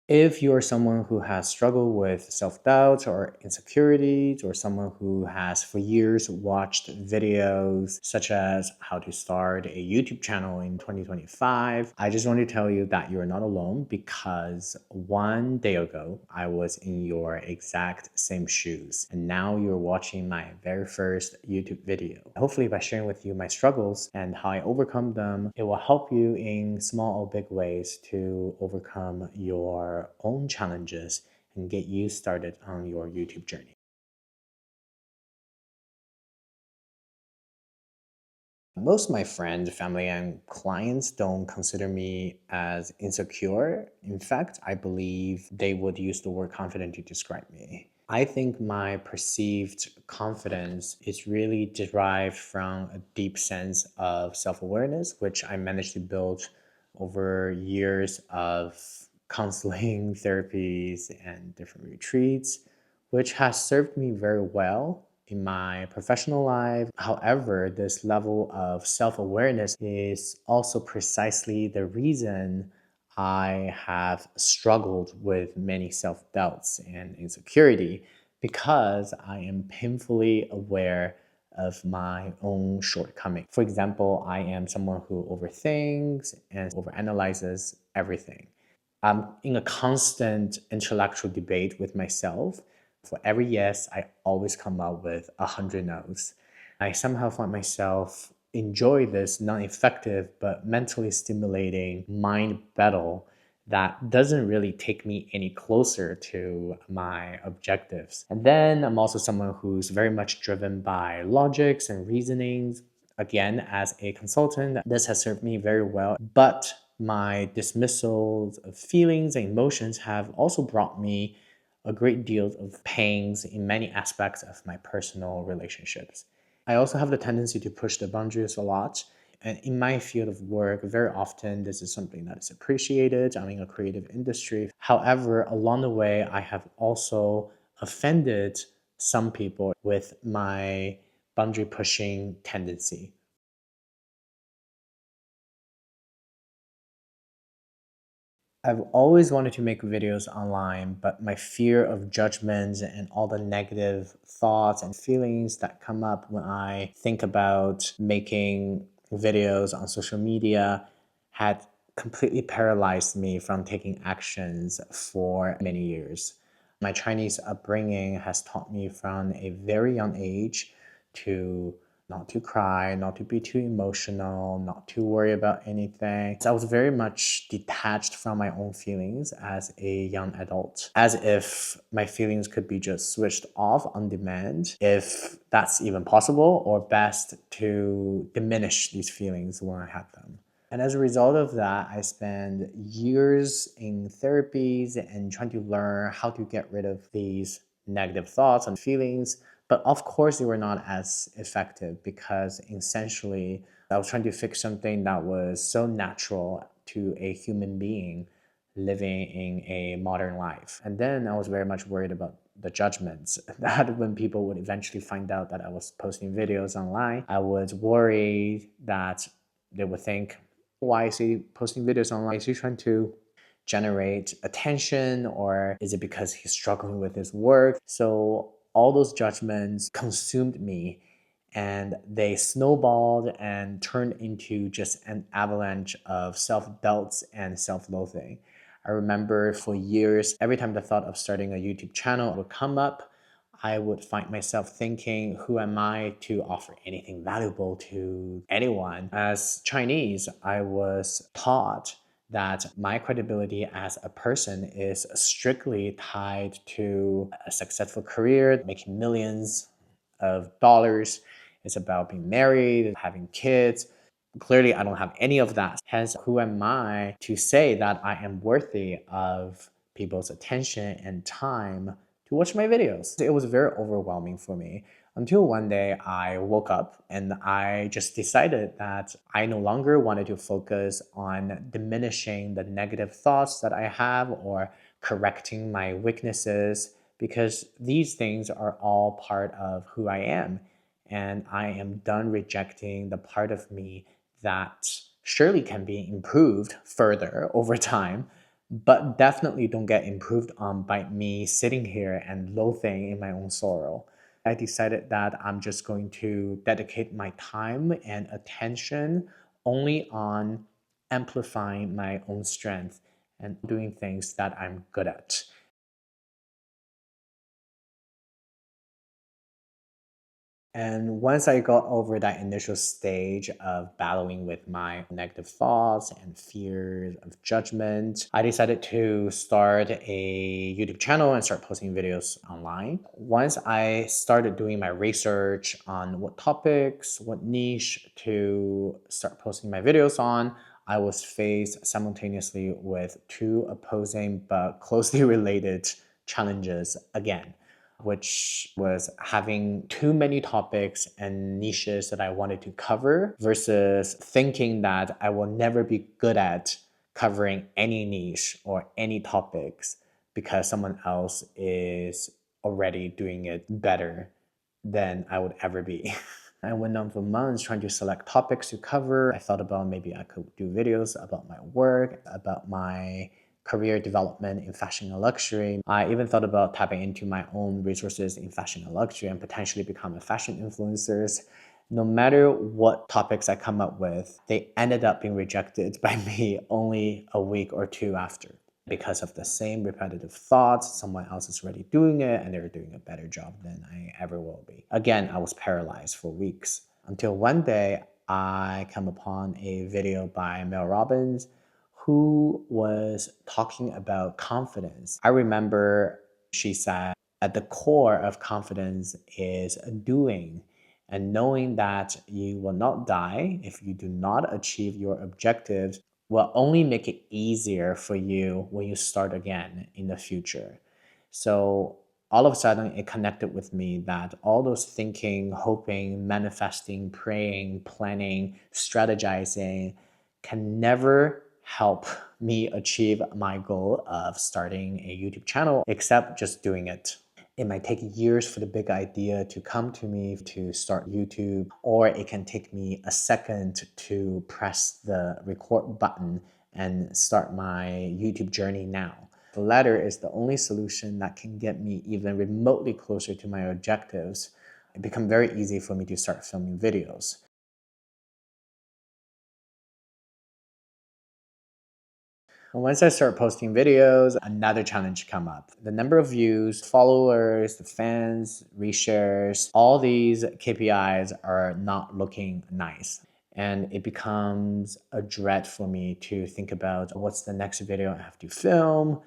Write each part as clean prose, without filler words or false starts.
If you're someone who has struggled with self-doubt or insecurities, or someone who has for years watched videos such as how to start a YouTube channel in 2025, I just want to tell you that you're not alone, because one day ago, I was in your exact same shoes. And now you're watching my very first YouTube video. Hopefully by sharing with you my struggles and how I overcome them, it will help you in small or big ways to overcome your own challenges and get you started on your YouTube journey. Most of my friends, family, and clients don't consider me as insecure. In fact, I believe they would use the word confident to describe me. I think my perceived confidence is really derived from a deep sense of self awareness, which I managed to build over years of counseling, therapies, and different retreats, which has served me very well in my professional life. However, this level of self awareness is also precisely the reason I have struggled with many self doubts and insecurity, because I am painfully aware of my own shortcoming. For example, I am someone who overthinks and overanalyzes everything. I'm in a constant intellectual debate with myself. For every yes, I always come up with 100 no's. I somehow find myself enjoy this non-effective but mentally stimulating mind battle that doesn't really take me any closer to my objectives. And then I'm also someone who's very much driven by logics and reasonings. Again, as a consultant, this has served me very well, but my dismissals of feelings and emotions have also brought me a great deal of pains in many aspects of my personal relationships. I also have the tendency to push the boundaries a lot. And in my field of work, very often this is something that is appreciated. I'm in a creative industry. However, along the way, I have also offended some people with my boundary pushing tendency. I've always wanted to make videos online, but my fear of judgments and all the negative thoughts and feelings that come up when I think about making videos on social media had completely paralyzed me from taking actions for many years. My Chinese upbringing has taught me from a very young age to not to cry, not to be too emotional, not to worry about anything. So I was very much detached from my own feelings as a young adult, as if my feelings could be just switched off on demand, if that's even possible, or best to diminish these feelings when I had them. And as a result of that, I spent years in therapies and trying to learn how to get rid of these negative thoughts and feelings. But of course, they were not as effective, because essentially I was trying to fix something that was so natural to a human being living in a modern life. And then I was very much worried about the judgments that when people would eventually find out that I was posting videos online, I was worried that they would think, why is he posting videos online? Is he trying to generate attention, or is it because he's struggling with his work? So all those judgments consumed me, and they snowballed and turned into just an avalanche of self-doubts and self-loathing. I remember for years, every time the thought of starting a YouTube channel would come up, I would find myself thinking, who am I to offer anything valuable to anyone? As Chinese, I was taught that my credibility as a person is strictly tied to a successful career, making millions of dollars. It's about being married, having kids. Clearly, I don't have any of that. Hence, who am I to say that I am worthy of people's attention and time to watch my videos? It was very overwhelming for me, until one day I woke up and I just decided that I no longer wanted to focus on diminishing the negative thoughts that I have or correcting my weaknesses, because these things are all part of who I am. And I am done rejecting the part of me that surely can be improved further over time, but definitely don't get improved on by me sitting here and loathing in my own sorrow. I decided that I'm just going to dedicate my time and attention only on amplifying my own strength and doing things that I'm good at. And once I got over that initial stage of battling with my negative thoughts and fears of judgment, I decided to start a YouTube channel and start posting videos online. Once I started doing my research on what topics, what niche to start posting my videos on, I was faced simultaneously with two opposing but closely related challenges again, which was having too many topics and niches that I wanted to cover versus thinking that I will never be good at covering any niche or any topics because someone else is already doing it better than I would ever be. I went on for months trying to select topics to cover. I thought about maybe I could do videos about my work, about my career development in fashion and luxury. I even thought about tapping into my own resources in fashion and luxury and potentially become a fashion influencer. No matter what topics I come up with, they ended up being rejected by me only a week or two after because of the same repetitive thoughts. Someone else is already doing it and they're doing a better job than I ever will be. Again, I was paralyzed for weeks until one day I come upon a video by Mel Robbins who was talking about confidence. I remember she said, at the core of confidence is doing and knowing that you will not die if you do not achieve your objectives will only make it easier for you when you start again in the future. So all of a sudden, it connected with me that all those thinking, hoping, manifesting, praying, planning, strategizing can never help me achieve my goal of starting a YouTube channel except just doing it. It might take years for the big idea to come to me to start YouTube, or it can take me a second to press the record button and start my YouTube journey now. The latter is the only solution that can get me even remotely closer to my objectives. It became very easy for me to start filming videos. Once I start posting videos, another challenge come up. The number of views, followers, the fans, reshares, all these KPIs are not looking nice. And it becomes a dread for me to think about what's the next video I have to film,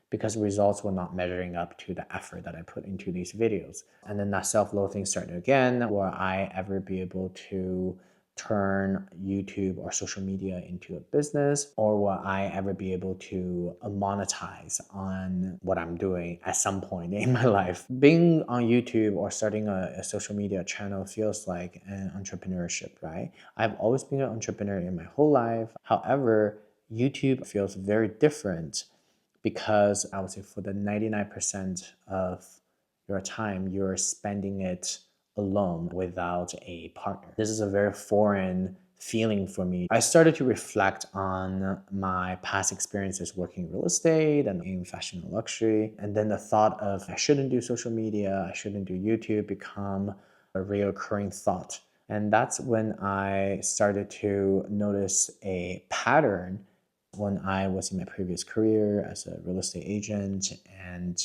because results were not measuring up to the effort that I put into these videos. And then that self-loathing started again. Will I ever be able to turn YouTube or social media into a business? Or will I ever be able to monetize on what I'm doing at some point in my life? Being on YouTube or starting a social media channel feels like an entrepreneurship, right? I've always been an entrepreneur in my whole life. However, YouTube feels very different because I would say for the 99% of your time, you're spending it alone without a partner. This is a very foreign feeling for me. I started to reflect on my past experiences working in real estate and in fashion and luxury. And then the thought of I shouldn't do social media, I shouldn't do YouTube become a reoccurring thought. And that's when I started to notice a pattern when I was in my previous career as a real estate agent and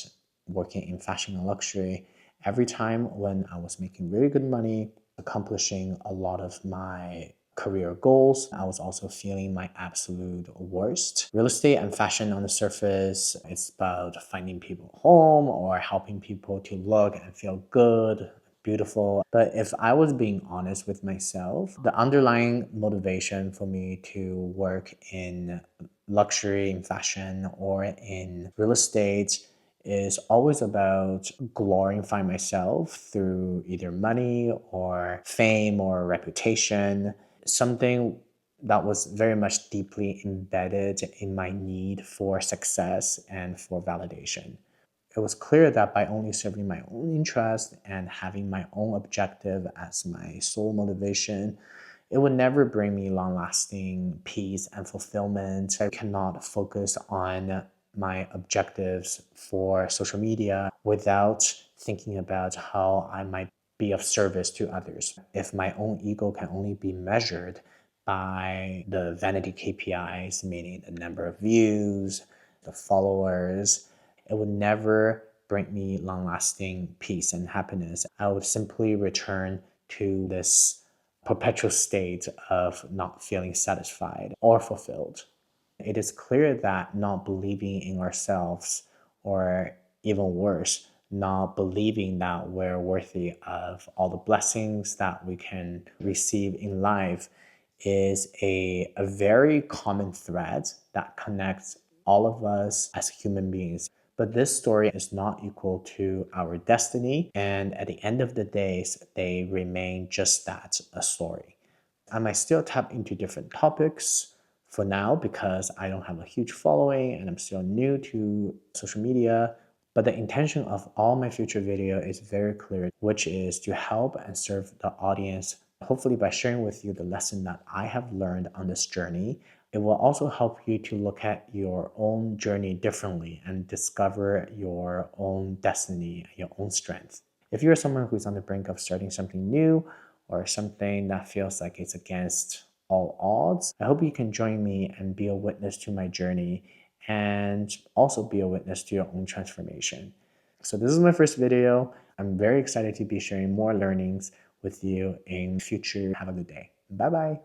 working in fashion and luxury. Every time when I was making really good money, accomplishing a lot of my career goals, I was also feeling my absolute worst. Real estate and fashion on the surface, it's about finding people home or helping people to look and feel good, beautiful. But if I was being honest with myself, the underlying motivation for me to work in luxury, in fashion, or in real estate is always about glorifying myself through either money or fame or reputation, something that was very much deeply embedded in my need for success and for validation. It was clear that by only serving my own interest and having my own objective as my sole motivation, it would never bring me long-lasting peace and fulfillment. I cannot focus on my objectives for social media without thinking about how I might be of service to others. If my own ego can only be measured by the vanity KPIs, meaning the number of views, the followers, it would never bring me long lasting peace and happiness. I would simply return to this perpetual state of not feeling satisfied or fulfilled. It is clear that not believing in ourselves, or even worse, not believing that we're worthy of all the blessings that we can receive in life, is a very common thread that connects all of us as human beings. But this story is not equal to our destiny, and at the end of the days, they remain just that, a story. I might still tap into different topics for now because I don't have a huge following and I'm still new to social media. But the intention of all my future video is very clear, which is to help and serve the audience, hopefully by sharing with you the lesson that I have learned on this journey. It will also help you to look at your own journey differently and discover your own destiny, your own strength. If you're someone who's on the brink of starting something new or something that feels like it's against all odds, I hope you can join me and be a witness to my journey and also be a witness to your own transformation. So this is my first video. I'm very excited to be sharing more learnings with you in future. Have a good day. Bye bye.